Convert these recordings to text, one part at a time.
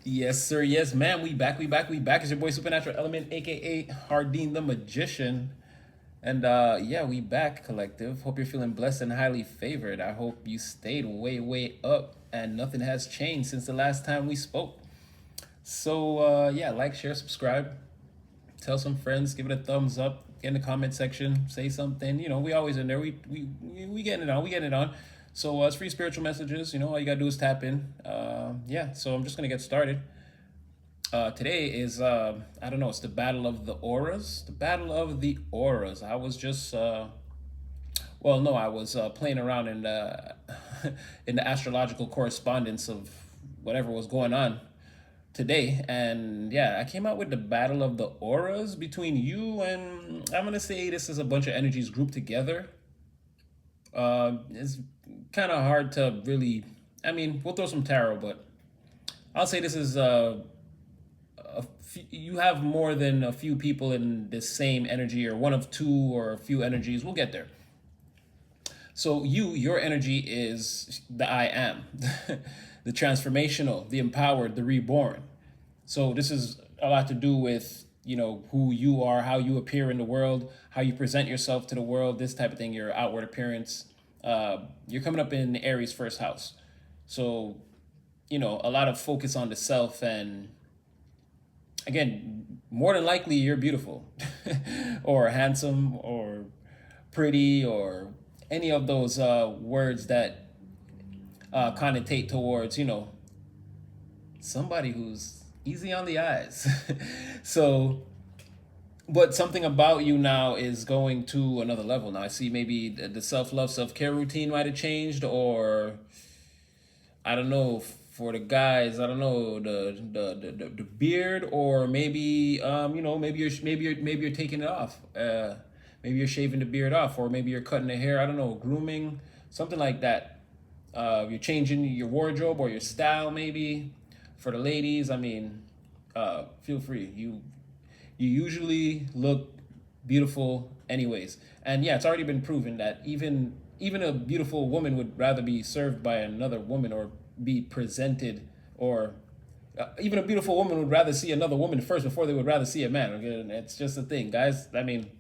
Yes, sir. Yes, man. We back. We back. We back. It's your boy Supernatural Element, aka Hardin the Magician. And yeah, we back, collective. Hope you're feeling blessed and highly favored. I hope you stayed way, way up and nothing has changed since the last time we spoke. So yeah, like, share, subscribe, tell some friends, give it a thumbs up, get in the comment section, say something. You know, we always in there. We getting it on. We getting it on. So it's free spiritual messages. You know, all you gotta do is tap in. Yeah. So I'm just gonna get started. Today is I don't know. It's the battle of the auras. The battle of the auras. I was just well, no, I was playing around in the in the astrological correspondence of whatever was going on today, and yeah, I came out with the battle of the auras between you and I'm gonna say this is a bunch of energies grouped together. It's kind of hard to really. I mean, we'll throw some tarot, but I'll say this is you have more than a few people in the same energy, or one of two or a few energies. We'll get there. So your energy is the I am, the transformational, the empowered, the reborn. So this is a lot to do with, you know, who you are, how you appear in the world, how you present yourself to the world, this type of thing, your outward appearance. You're coming up in Aries first house. So, you know, a lot of focus on the self, and again, more than likely you're beautiful or handsome or pretty or any of those words that connotate towards, you know, somebody who's easy on the eyes. So, but something about you now is going to another level. Now I see maybe the self-love, self-care routine might have changed, or I don't know, for the guys, I don't know, the beard, or maybe you know, maybe you're taking it off. Maybe you're shaving the beard off, or maybe you're cutting the hair. I don't know, grooming, something like that. You're changing your wardrobe or your style, maybe. For the ladies, I mean, feel free. You usually look beautiful, anyways. And yeah, it's already been proven that even a beautiful woman would rather be served by another woman, or be presented, or even a beautiful woman would rather see another woman first before they would rather see a man. Okay, and it's just a thing, guys. I mean,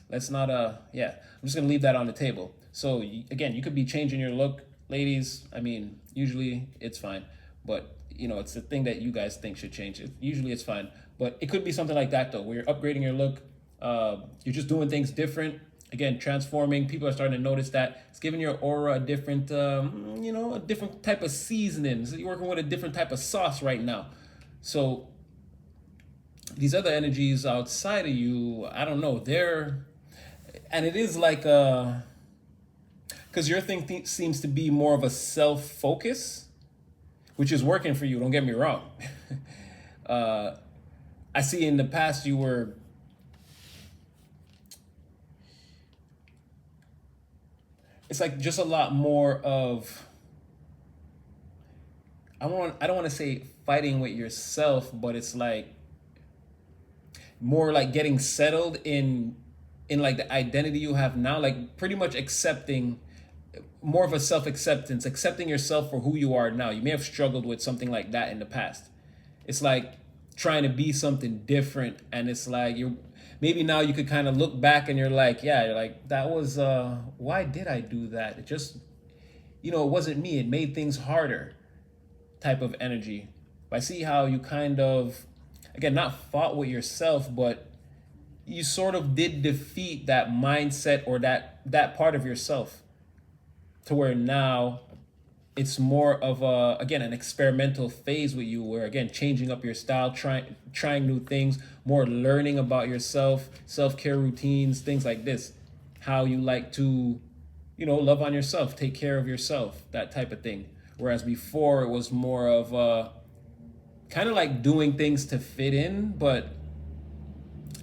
let's not yeah, I'm just gonna leave that on the table. So again, you could be changing your look, ladies. I mean, usually it's fine, but you know, it's the thing that you guys think should change. Usually it's fine, but it could be something like that though, where you're upgrading your look. You're just doing things different. Again, transforming. People are starting to notice that it's giving your aura a different, you know, a different type of seasoning. So you're working with a different type of sauce right now. So these other energies outside of you, I don't know, they're, and it is like because your thing seems to be more of a self focus, which is working for you. Don't get me wrong. uh, I see in the past you were, it's like just a lot more of, I don't want to say fighting with yourself, but it's like more like getting settled in like the identity you have now, like pretty much accepting, more of a self acceptance, accepting yourself for who you are now. You may have struggled with something like that in the past. It's like trying to be something different, and it's like you're, maybe now you could kind of look back and you're like, yeah, you're like, that was why did I do that? It just, you know, it wasn't me. It made things harder, type of energy. I see how you kind of, again, not fought with yourself, but you sort of did defeat that mindset, or that part of yourself, to where now it's more of a, again, an experimental phase with you, where again, changing up your style, trying new things, more learning about yourself, self-care routines, things like this, how you like to, you know, love on yourself, take care of yourself, that type of thing. Whereas before it was more of kind of like doing things to fit in, but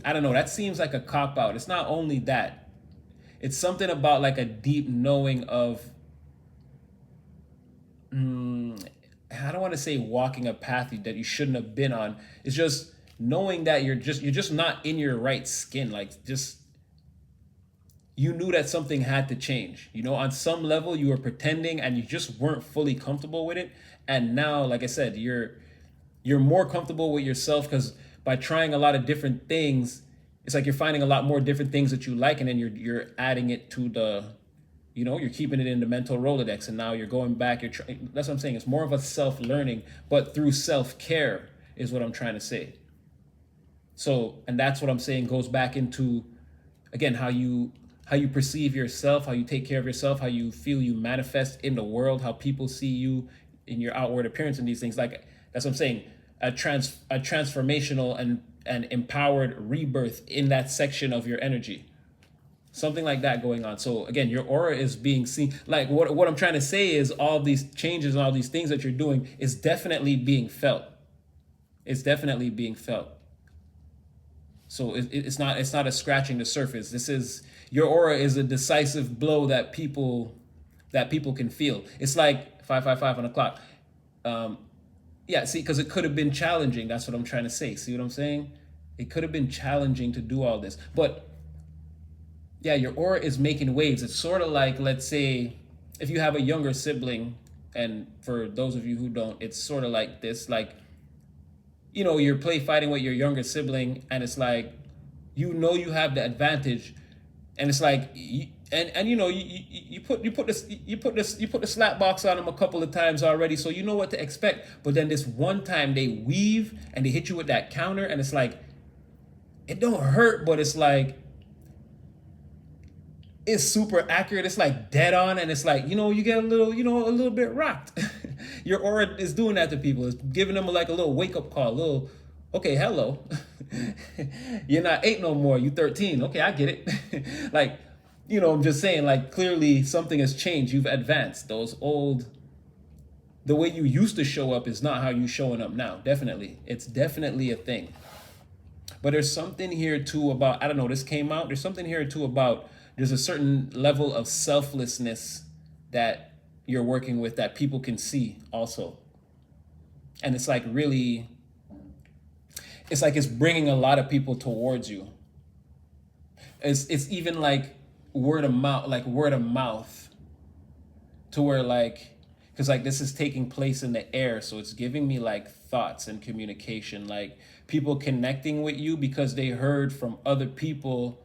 I don't know, that seems like a cop out. It's not only that, it's something about like a deep knowing of, I don't want to say walking a path that you shouldn't have been on. It's just knowing that you're just not in your right skin. Like, just, you knew that something had to change. You know, on some level you were pretending and you just weren't fully comfortable with it. And now, like I said, you're more comfortable with yourself because by trying a lot of different things, it's like you're finding a lot more different things that you like, and then you're adding it to the, you're keeping it in the mental Rolodex, and now you're going back. That's what I'm saying. It's more of a self learning, but through self care is what I'm trying to say. So, and that's what I'm saying goes back into, again, how you perceive yourself, how you take care of yourself, how you feel you manifest in the world, how people see you in your outward appearance and these things. Like that's what I'm saying. A transformational and empowered rebirth in that section of your energy. Something like that going on. So again, your aura is being seen. Like what I'm trying to say is all these changes and all these things that you're doing is definitely being felt. It's definitely being felt. So it's not a scratching the surface. This is your aura is a decisive blow that people can feel. It's like 555 on the clock. Yeah, see, because it could have been challenging. That's what I'm trying to say. See what I'm saying? It could have been challenging to do all this, but yeah, your aura is making waves. It's sort of like, let's say, if you have a younger sibling, and for those of you who don't, it's sort of like this, like, you're play fighting with your younger sibling, and it's like, you have the advantage, and it's like, you put the slap box on them a couple of times already, so you know what to expect. But then this one time they weave and they hit you with that counter, and it's like, it don't hurt, but it's like, it's super accurate. It's like dead on, and it's like, you get a little bit rocked. Your aura is doing that to people. It's giving them like a little wake up call, a little, okay, hello. You're not 8 no more, you 13. Okay, I get it. Like, I'm just saying, like, clearly something has changed. You've advanced. The way you used to show up is not how you're showing up now. Definitely. It's definitely a thing. But there's something here too about, I don't know, this came out. There's something here too about, there's a certain level of selflessness that you're working with that people can see also. And it's like really, it's like it's bringing a lot of people towards you. It's even like word of mouth to where like, because like this is taking place in the air, so it's giving me like thoughts and communication, like people connecting with you because they heard from other people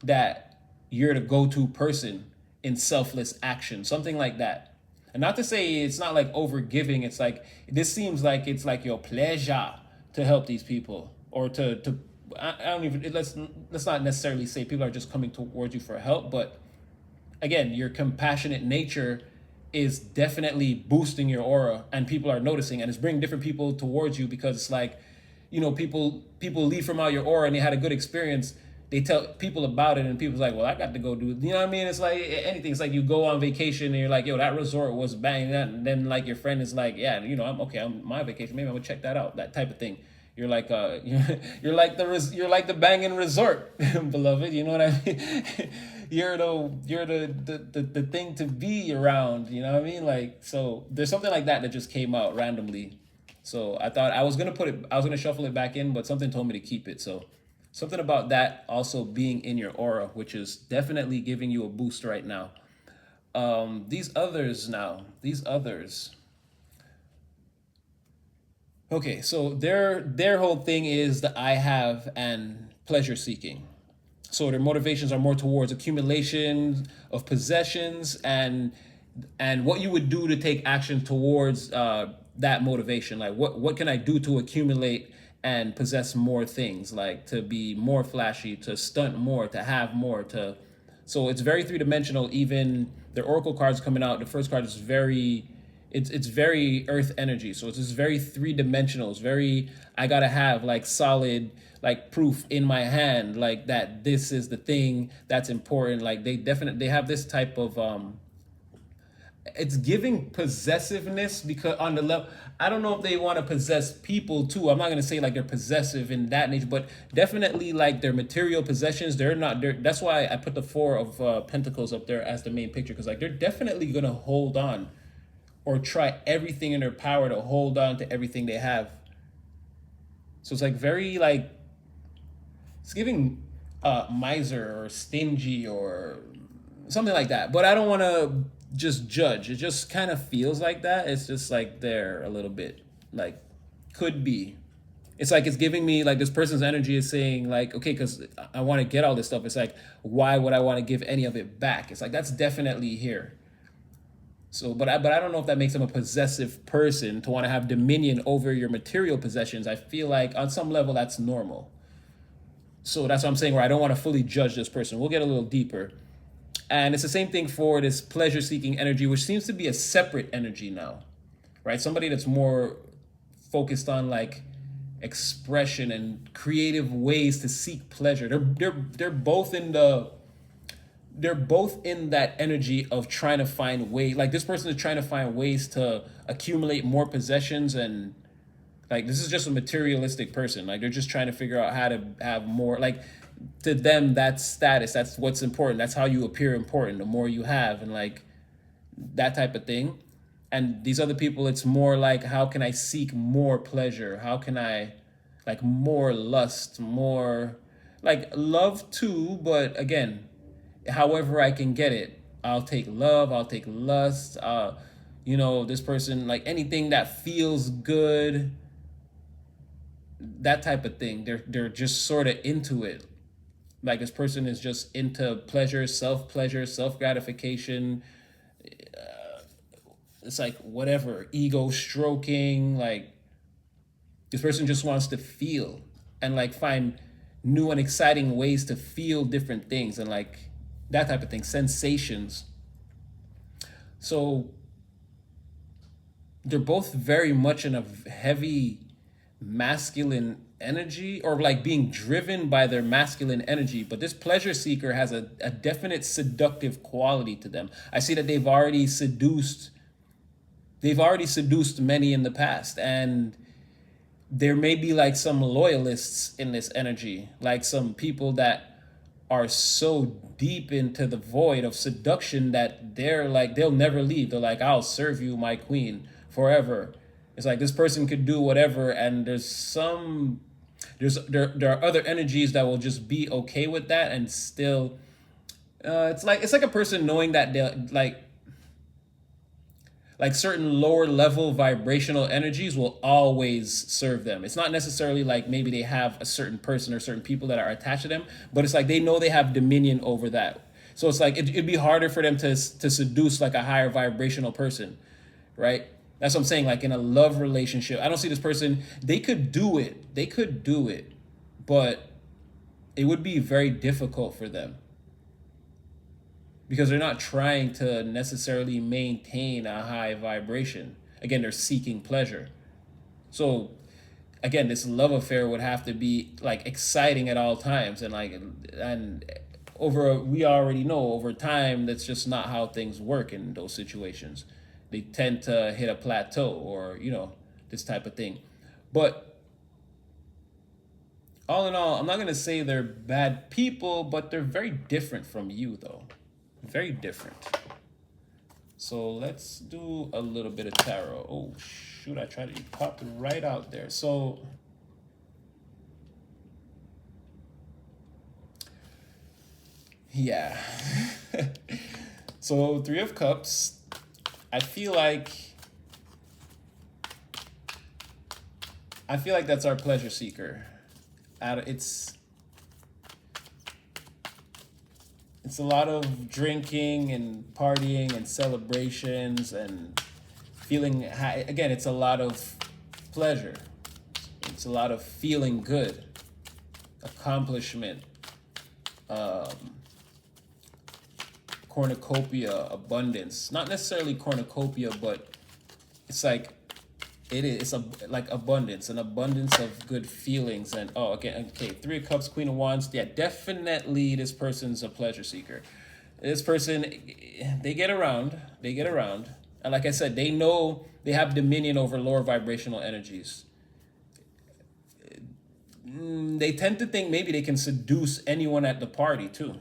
that you're the go-to person in selfless action, something like that. And not to say it's not like over giving, it's like this seems like it's like your pleasure to help these people, or to I don't even, let's not necessarily say people are just coming towards you for help, but again, your compassionate nature is definitely boosting your aura, and people are noticing, and it's bringing different people towards you because it's like, people leave from out your aura and they had a good experience. They tell people about it, and people's like, well, I got to go do it. You know what I mean? It's like anything. It's like you go on vacation and you're like, yo, that resort was banging. And then like your friend is like, yeah, I'm okay. I'm my vacation. Maybe I'm gonna check that out. That type of thing. You're like, you're like the banging resort, beloved. You know what I mean? you're the thing to be around. You know what I mean? Like, so there's something like that just came out randomly. So I thought I was gonna shuffle it back in, but something told me to keep it. So. Something about that also being in your aura, which is definitely giving you a boost right now. These others. Okay, so their whole thing is the I have and pleasure seeking. So their motivations are more towards accumulation of possessions and what you would do to take action towards that motivation. Like what can I do to accumulate and possess more things, like to be more flashy, to stunt more, to have more, so it's very three-dimensional. Even the oracle cards coming out, the first card is it's very earth energy, so it's just very three-dimensional. It's very, I gotta have like solid like proof in my hand, like that this is the thing that's important. Like they have this type of it's giving possessiveness, because on the level, I don't know if they want to possess people too. I'm not going to say like they're possessive in that nature, but definitely like their material possessions, that's why I put the 4 of Pentacles up there as the main picture, because like they're definitely going to hold on or try everything in their power to hold on to everything they have. So it's like very like, it's giving miser or stingy or something like that, but I don't want to just judge. It just kind of feels like that. It's just like they're a little bit like could be. It's like it's giving me like this person's energy is saying like, okay, because I want to get all this stuff. It's like, why would I want to give any of it back? It's like that's definitely here. So, but I don't know if that makes them a possessive person to want to have dominion over your material possessions. I feel like on some level that's normal. So that's what I'm saying, where I don't want to fully judge this person. We'll get a little deeper. And it's the same thing for this pleasure seeking energy, which seems to be a separate energy now, right? Somebody that's more focused on like expression and creative ways to seek pleasure. They're both in the they're both in that energy of trying to find ways. Like this person is trying to find ways to accumulate more possessions, and like this is just a materialistic person. Like they're just trying to figure out how to have more. Like to them, that's status. That's what's important. That's how you appear important. The more you have, and like that type of thing. And these other people, it's more like, how can I seek more pleasure? How can I, like, more lust, more, like, love too, but again, however I can get it. I'll take love, I'll take lust, this person, like, anything that feels good, that type of thing. They're just sort of into it. Like, this person is just into pleasure, self-gratification, it's like whatever, ego stroking, like this person just wants to feel and like find new and exciting ways to feel different things and like that type of thing, sensations. So they're both very much in a heavy masculine energy, or like being driven by their masculine energy, but this pleasure seeker has a definite seductive quality to them. I see that they've already seduced many in the past, and there may be like some loyalists in this energy, like some people that are so deep into the void of seduction that they're like, they'll never leave. They're like, I'll serve you, my queen, forever. It's like this person could do whatever, and there are other energies that will just be okay with that, and still it's like a person knowing that they're like certain lower level vibrational energies will always serve them. It's not necessarily like maybe they have a certain person or certain people that are attached to them, but it's like they know they have dominion over that. So it's like it'd be harder for them to seduce like a higher vibrational person, right? That's what I'm saying. Like in a love relationship, I don't see this person. They could do it, but it would be very difficult for them, because they're not trying to necessarily maintain a high vibration. Again, they're seeking pleasure. So again, this love affair would have to be like exciting at all times, and we already know over time that's just not how things work in those situations. They tend to hit a plateau, or this type of thing. But all in all, I'm not gonna say they're bad people, but they're very different from you though. Very different. So let's do a little bit of tarot. Oh shoot, I tried to pop right out there. So yeah. So 3 of Cups. I feel like that's our pleasure seeker. It's a lot of drinking and partying and celebrations and feeling high. Again, it's a lot of pleasure. It's a lot of feeling good, accomplishment, cornucopia, abundance. Not necessarily cornucopia, but it's like it's like abundance, an abundance of good feelings. And okay, 3 of Cups, Queen of Wands. Yeah, definitely this person's a pleasure seeker. This person, they get around, and like I said, they know they have dominion over lower vibrational energies. They tend to think maybe they can seduce anyone at the party too,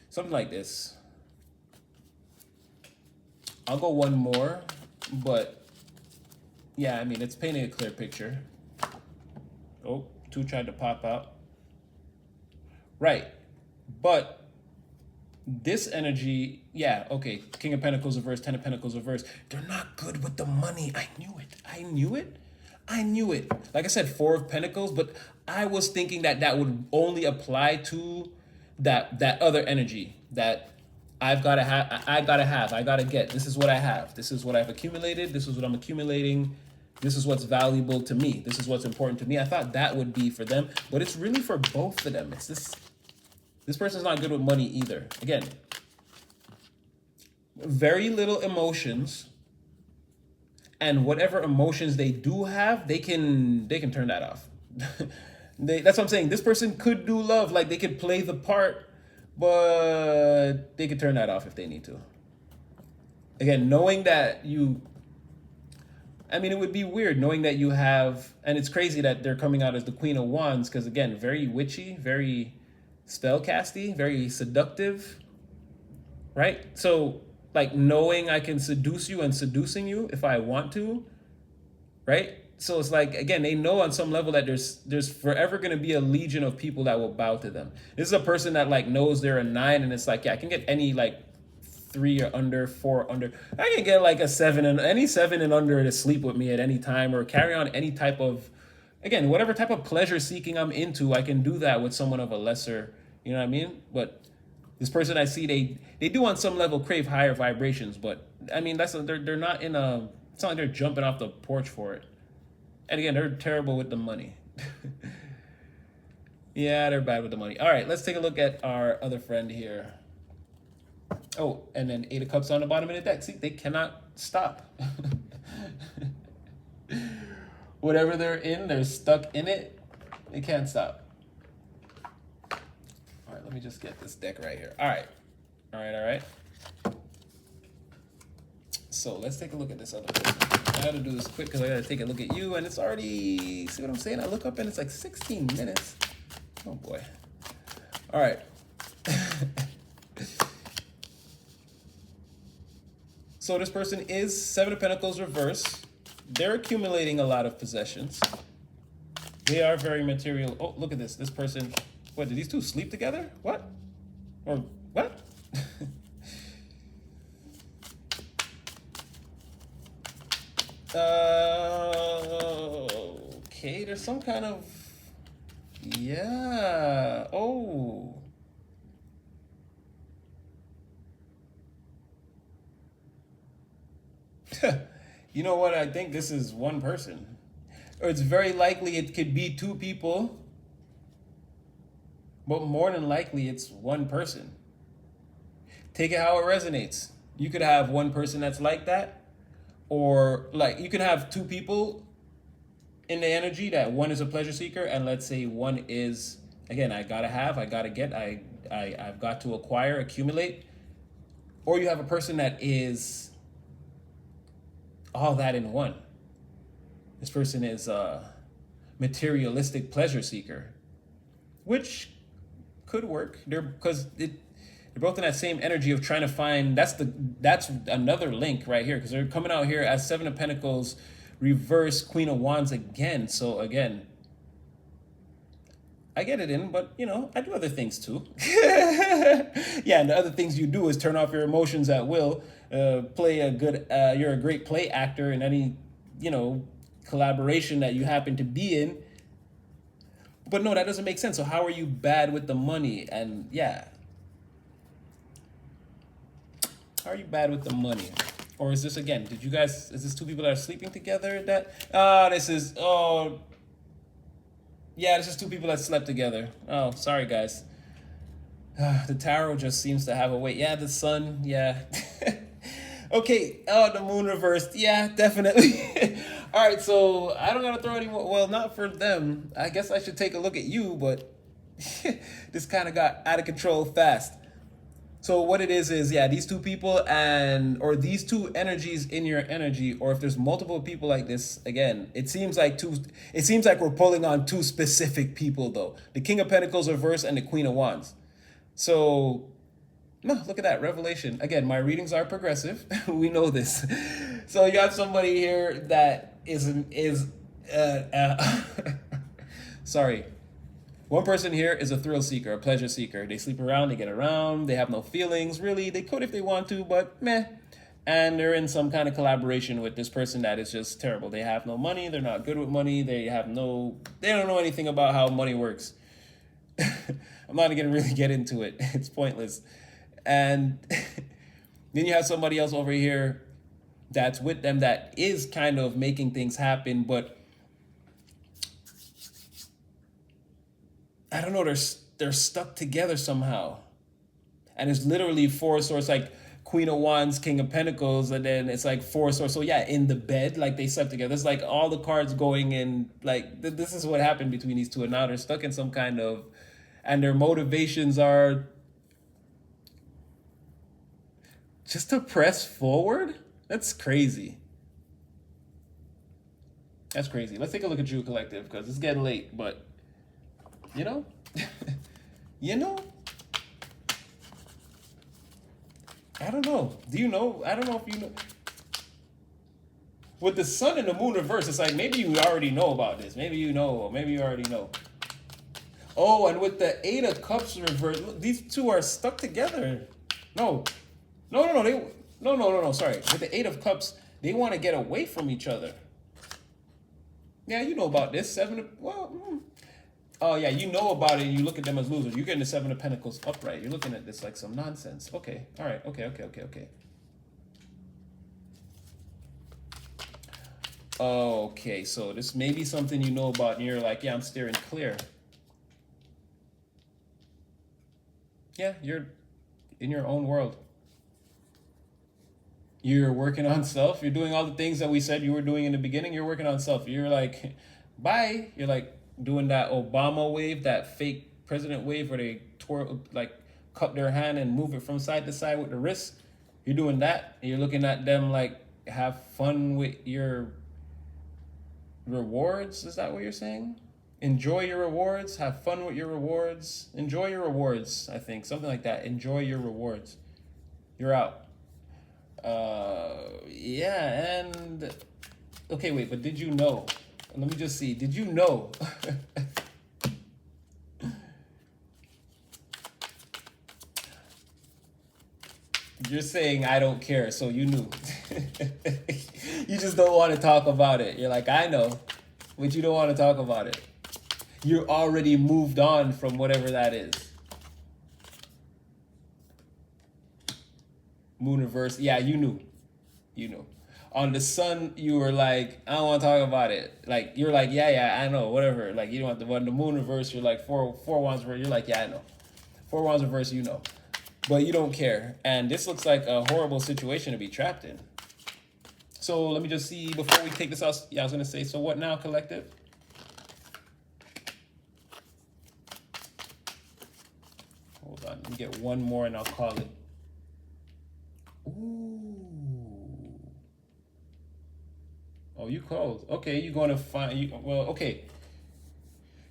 something like this. I'll go one more, but yeah, I mean, it's painting a clear picture. Oh, 2 tried to pop out. Right. But this energy, yeah, okay. King of Pentacles reverse, 10 of Pentacles reverse. They're not good with the money. I knew it. I knew it. Like I said, Four of Pentacles, but I was thinking that that would only apply to that other energy that I've got to have. I got to get. This is what I have. This is what I've accumulated. This is what I'm accumulating. This is what's valuable to me. This is what's important to me. I thought that would be for them, but it's really for both of them. It's this. This person's not good with money either. Again, very little emotions, and whatever emotions they do have, they can turn that off. That's what I'm saying. This person could do love, like they could play the part, but they could turn that off if they need to. Again, knowing that you, I mean, it would be weird knowing that you have, and it's crazy that they're coming out as the Queen of Wands, because again, very witchy, very spellcasty, very seductive, right? So like knowing I can seduce you and seducing you if I want to, right? So it's like, again, they know on some level that there's forever going to be a legion of people that will bow to them. This is a person that like knows they're a 9, and it's like, yeah, I can get any like 3 or under, 4 under. I can get like a 7 and any 7 and under to sleep with me at any time or carry on any type of, again, whatever type of pleasure seeking I'm into, I can do that with someone of a lesser, you know what I mean? But this person I see, they do on some level crave higher vibrations, but I mean, they're not in a, it's not like they're jumping off the porch for it. And again, they're terrible with the money. Yeah, they're bad with the money. All right, let's take a look at our other friend here. Oh, and then 8 of Cups on the bottom of the deck. See, they cannot stop. Whatever they're in, they're stuck in it. They can't stop. All right, let me just get this deck right here. All right. So let's take a look at this other person. I gotta do this quick because I gotta take a look at you, and it's already, see what I'm saying? I look up and it's like 16 minutes. Oh boy. All right. So this person is 7 of Pentacles reverse. They're accumulating a lot of possessions. They are very material. Oh, look at this. This person, what, did these two sleep together? What? Or what? Okay, there's some kind of, yeah. Oh. You know what? I think this is one person. Or it's very likely it could be 2 people. But more than likely it's one person. Take it how it resonates. You could have one person that's like that. Or like you can have 2 people in the energy that one is a pleasure seeker, and let's say one is, again, I gotta have, I gotta get, I've got to acquire, accumulate. Or you have a person that is all that in one. This person is a materialistic pleasure seeker, which could work. They're both in that same energy of trying to find, that's another link right here, because they're coming out here as 7 of Pentacles reverse, Queen of Wands again. So again, I get it in, but you know, I do other things too. Yeah, and the other things you do is turn off your emotions at will. Play a good, you're a great play actor in any, you know, collaboration that you happen to be in. But no, that doesn't make sense. So how are you bad with the money? And yeah, how are you bad with the money? Or is this, again, is this 2 people that are sleeping together? This is 2 people that slept together. Oh, sorry, guys. The tarot just seems to have a weight. Yeah, the sun, yeah. Okay, oh, the moon reversed. Yeah, definitely. All right, so I don't gotta throw any more. Well, not for them. I guess I should take a look at you, but this kind of got out of control fast. So what it is yeah, these 2 people or these 2 energies in your energy, or if there's multiple people like this, again, it seems like we're pulling on 2 specific people though. The King of Pentacles reverse and the Queen of Wands. So, no, look at that, revelation. Again, my readings are progressive. We know this. So you have somebody here that sorry. One person here is a thrill seeker, a pleasure seeker. They sleep around, they get around, they have no feelings, really. They could if they want to, but meh. and they're in some kind of collaboration with this person that is just terrible. They have no money. They're not good with money. They don't know anything about how money works. I'm not gonna really get into it. It's pointless. And then you have somebody else over here that's with them that is kind of making things happen, but I don't know. They're stuck together somehow, and it's literally four swords, like Queen of Wands, King of Pentacles, and then it's like four swords. So yeah, in the bed, like they slept together. It's like all the cards going in. Like this is what happened between these two, and now they're stuck in some kind of, and their motivations are just to press forward. That's crazy. That's crazy. Let's take a look at Drew Collective because it's getting late, but you know, you know. I don't know. Do you know? I don't know if you know. With the sun and the moon reverse, it's like maybe you already know about this. Maybe you know, or maybe you already know. Oh, and with the Eight of Cups reverse, look, these two are stuck together. No, no. Sorry. With the Eight of Cups, they want to get away from each other. Yeah, you know about this. Oh yeah, you know about it. You look at them as losers. You're getting the Seven of Pentacles upright. You're looking at this like some nonsense. Okay, all right. Okay. Okay, so this may be something you know about, and you're like, yeah, I'm steering clear. Yeah, you're in your own world. You're working on self. You're doing all the things that we said you were doing in the beginning. You're working on self. You're like, bye. You're like doing that Obama wave, that fake president wave where they like cup their hand and move it from side to side with the wrist. You're doing that. You're looking at them like, have fun with your rewards. Is that what you're saying? Enjoy your rewards. Have fun with your rewards. Enjoy your rewards, I think. Something like that. Enjoy your rewards. You're out. Yeah, and okay, wait, but did you know? Let me just see. Did you know? You're saying I don't care, so you knew. You just don't want to talk about it. You're like, I know, but you don't want to talk about it. You're already moved on from whatever that is. Moon reverse. Yeah, you knew. You knew. On the sun, you were like, I don't want to talk about it. Like, you're like, yeah, I know, whatever. Like, you don't want the one. The moon reverse, you're like, four wands reverse. You're like, yeah, I know. Four wands reverse, you know. But you don't care. And this looks like a horrible situation to be trapped in. So let me just see, before we take this out, yeah, I was going to say, so what now, collective? Hold on, let me get one more and I'll call it. Ooh. Oh, you called. Okay, you're going to find you. Well, okay.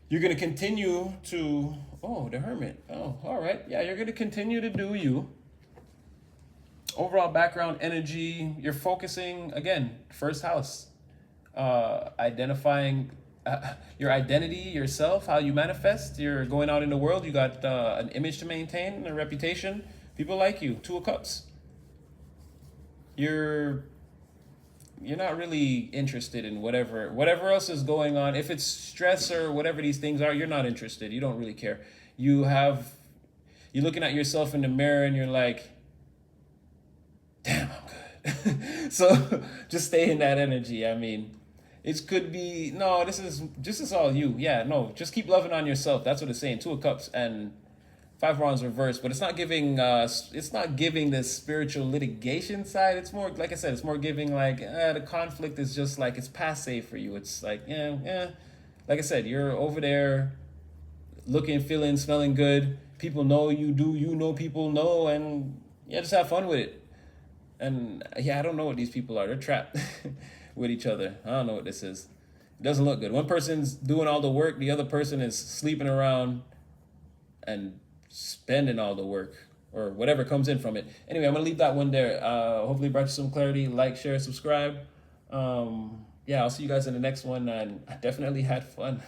You're going to continue to. Oh, the Hermit. Oh, all right. Yeah, you're going to continue to do you. Overall background energy. You're focusing again. First house. Identifying your identity, yourself, how you manifest. You're going out in the world. You got an image to maintain, a reputation. People like you. Two of Cups. You're not really interested in whatever else is going on. If it's stress or whatever these things are, you're not interested. You don't really care. You're looking at yourself in the mirror and you're like, damn, I'm good. So just stay in that energy. I mean, it could be, no, this is all you. Yeah, no, just keep loving on yourself. That's what it's saying. Two of Cups and Five of Wands reversed, but it's not giving the spiritual litigation side. It's more, like I said, it's more giving like the conflict is just like it's passe for you. It's like yeah. Like I said, you're over there, looking, feeling, smelling good. People know you do. You know people know, and yeah, just have fun with it. And yeah, I don't know what these people are. They're trapped with each other. I don't know what this is. It doesn't look good. One person's doing all the work. The other person is sleeping around and spending all the work or whatever comes in from it. Anyway, I'm gonna leave that one there. Hopefully brought you some clarity. Like, share, subscribe. Yeah, I'll see you guys in the next one, and I definitely had fun.